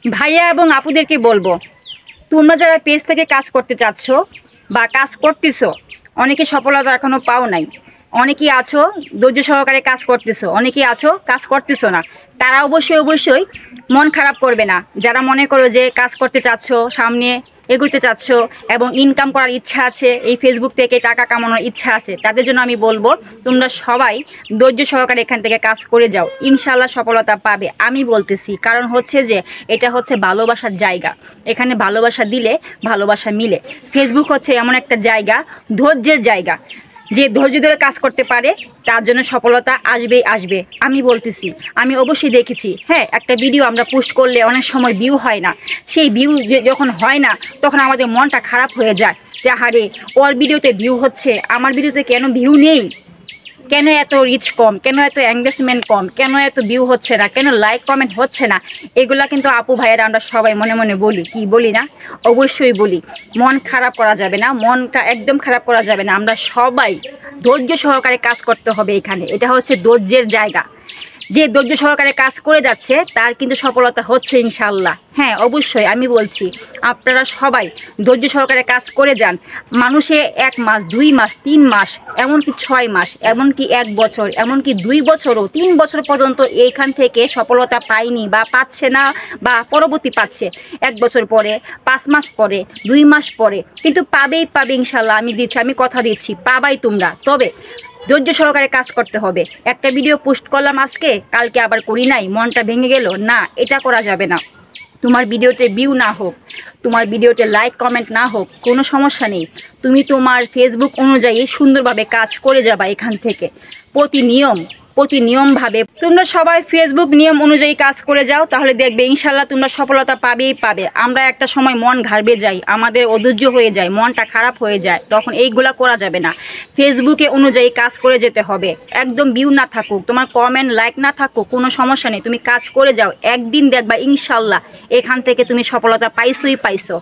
ভাইয়া এবং আপুদেরকে বলবো, তোমরা যারা পেজ থেকে কাজ করতে চাচ্ছ বা কাজ করতেছো, অনেকে সফলতা এখনো পাও নাই, অনেকেই আছো ধৈর্য সহকারে কাজ করতেছো, অনেকেই আছো কাজ করতেছো না। তারা অবশ্যই মন খারাপ করবে না। যারা মনে করো যে কাজ করতে চাচ্ছ, সামনে এগোতে চাচ্ছ এবং ইনকাম করার ইচ্ছা আছে, এই ফেসবুক থেকে টাকা কামানোর ইচ্ছা আছে, তাদের জন্য আমি বলবো তোমরা সবাই ধৈর্য সহকারে এখান থেকে কাজ করে যাও, ইনশাল্লাহ সফলতা পাবে। আমি বলতেছি, কারণ হচ্ছে যে এটা হচ্ছে ভালোবাসার জায়গা। এখানে ভালোবাসা দিলে ভালোবাসা মিলে। ফেসবুক হচ্ছে এমন একটা জায়গা, ধৈর্যের জায়গা। যে ধৈর্য ধরে কাজ করতে পারে তার জন্য সফলতা আসবেই আসবে। আমি বলতেছি, আমি অবশ্যই দেখেছি। হ্যাঁ, একটা ভিডিও আমরা পোস্ট করলে অনেক সময় ভিউ হয় না। সেই ভিউ যখন হয় না তখন আমাদের মনটা খারাপ হয়ে যায় যে আহারে, ওর ভিডিওতে ভিউ হচ্ছে, আমার ভিডিওতে কেন ভিউ নেই, কেন এত রিচ কম, কেন এত এঙ্গেজমেন্ট কম, কেন এত ভিউ হচ্ছে না, কেন লাইক কমেন্ট হচ্ছে না। এগুলা কিন্তু আপু ভাইয়েরা আমরা সবাই মনে মনে বলি, কি বলি না? অবশ্যই বলি। মন খারাপ করা যাবে না, মনটা একদম খারাপ করা যাবে না। আমরা সবাই ধৈর্য সহকারে কাজ করতে হবে। এখানে এটা হচ্ছে ধৈর্যের জায়গা। যে ধৈর্য সহকারে কাজ করে যাচ্ছে তার কিন্তু সফলতা হচ্ছে ইনশাল্লাহ। হ্যাঁ, অবশ্যই আমি বলছি, আপনারা সবাই ধৈর্য সহকারে কাজ করে যান। মানুষে 1 মাস, 2 মাস, 3 মাস, এমনকি 6 মাস, এমনকি 1 বছর, এমনকি 2 বছরও, 3 বছর পর্যন্ত এইখান থেকে সফলতা পায়নি বা পাচ্ছে না, বা পরবর্তী পাচ্ছে 1 বছর পরে, 5 মাস পরে, 2 মাস পরে, কিন্তু পাবেই পাবে ইনশাল্লাহ। আমি দিচ্ছি, আমি কথা দিচ্ছি, পাবাই তোমরা। তবে ধৈর্য সহকারে কাজ করতে হবে। একটা ভিডিও পোস্ট করলাম আজকে, কালকে আবার করি নাই, মনটা ভেঙে গেল না, এটা করা যাবে না। তোমার ভিডিওতে ভিউ না হোক, তোমার ভিডিওতে লাইক কমেন্ট না হোক, কোনো সমস্যা নেই। তুমি তোমার ফেসবুক অনুযায়ী সুন্দরভাবে কাজ করে যাবা। এখান থেকে প্রতি নিয়মভাবে তোমরা সবাই ফেসবুক নিয়ম অনুযায়ী কাজ করে যাও, তাহলে দেখবে ইনশাল্লাহ তোমরা সফলতা পাবেই পাবে। আমরা একটা সময় মন ঘাড়বে যাই, আমাদের অধৈর্য হয়ে যায়, মনটা খারাপ হয়ে যায়, তখন এইগুলা করা যাবে না। ফেসবুকে অনুযায়ী কাজ করে যেতে হবে। একদম ভিউ না থাকুক, তোমার কমেন্ট লাইক না থাকুক, কোনো সমস্যা নেই, তুমি কাজ করে যাও। একদিন দেখবা ইনশাল্লাহ এখান থেকে তুমি সফলতা পাইছো।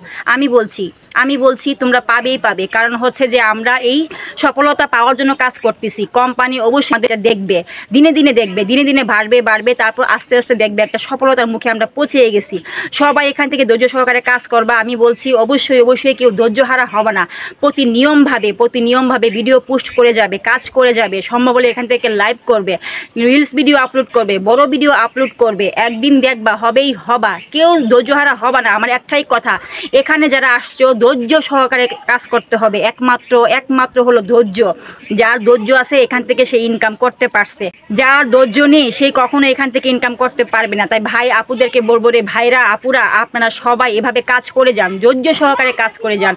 আমি বলছি তোমরা পাবেই পাবে। কারণ হচ্ছে যে আমরা এই সফলতা পাওয়ার জন্য কাজ করতেছি। কোম্পানি অবশ্যই আমাদের দেখবে, দিনে দিনে বাড়বে, তারপর আস্তে আস্তে দেখবে একটা সফলতার মুখে আমরা পৌঁছে গেছি। সবাই এখান থেকে ধৈর্য সহকারে কাজ করবা। আমি বলছি অবশ্যই কেউ ধৈর্য হারা হবে না। প্রতি নিয়মভাবে ভিডিও পোস্ট করে যাবে, কাজ করে যাবে। সম্ভব হলে এখান থেকে লাইভ করবে, রিলস ভিডিও আপলোড করবে, বড় ভিডিও আপলোড করবে। একদিন দেখবা হবেই হবা, কেউ ধৈর্য হারা হবে না। আমার একটাই কথা, এখানে যারা আসছো ধৈর্য সহকারে কাজ করতে হবে। একমাত্র হলো ধৈর্য। যার ধৈর্য আছে এখান থেকে সে ইনকাম করতে পারছে, যার ধৈর্য নেই সেই কখনো এখান থেকে ইনকাম করতে পারবে না। তাই ভাই আপুদেরকে বলবো রে, ভাইরা আপুরা, আপনারা সবাই এভাবে কাজ করে যান, ধৈর্য সহকারে কাজ করে যান।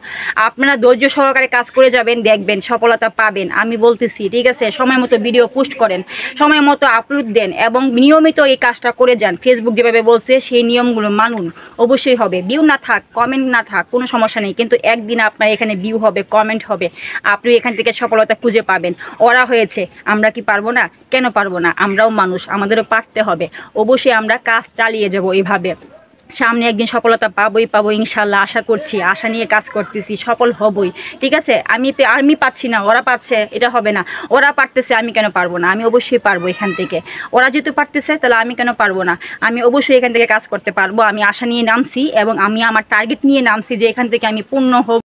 আপনারা ধৈর্য সহকারে কাজ করে যাবেন, দেখবেন সফলতা পাবেন। আমি বলতেছি, ঠিক আছে? সময় মতো ভিডিও পোস্ট করেন, সময় মতো আপলোড দেন এবং নিয়মিত এই কাজটা করে যান। ফেসবুক যেভাবে বলছে সেই নিয়মগুলো মানুন, অবশ্যই হবে। ভিউ না থাক, কমেন্ট না থাক, কোনো সমস্যা নেই, কিন্তু একদিন আপনার এখানে ভিউ হবে, কমেন্ট হবে, আপনি এখান থেকে সফলতা খুঁজে পাবেন। ওরা হয়েছে, আমরা কি পারবো না? কেন পারবো না? আমরাও মানুষ, আমাদেরও পারতে হবে। অবশ্যই আমরা কাজ চালিয়ে যাব এইভাবে। সামনে একদিন সফলতা পাবো ইনশাল্লাহ, আশা করছি, আশা নিয়ে কাজ করতেছি, সফল হবই। ঠিক আছে? আমি পাচ্ছি না, ওরা পাচ্ছে, এটা হবে না। ওরা পারতেছে, আমি কেন পারবো না? আমি অবশ্যই পারবো এখান থেকে। ওরা যেহেতু পারতেছে, তাহলে আমি কেন পারবো না? আমি অবশ্যই এখান থেকে কাজ করতে পারবো। আমি আশা নিয়ে নামছি এবং আমি আমার টার্গেট নিয়ে নামছি যে এখান থেকে আমি পূর্ণ হব।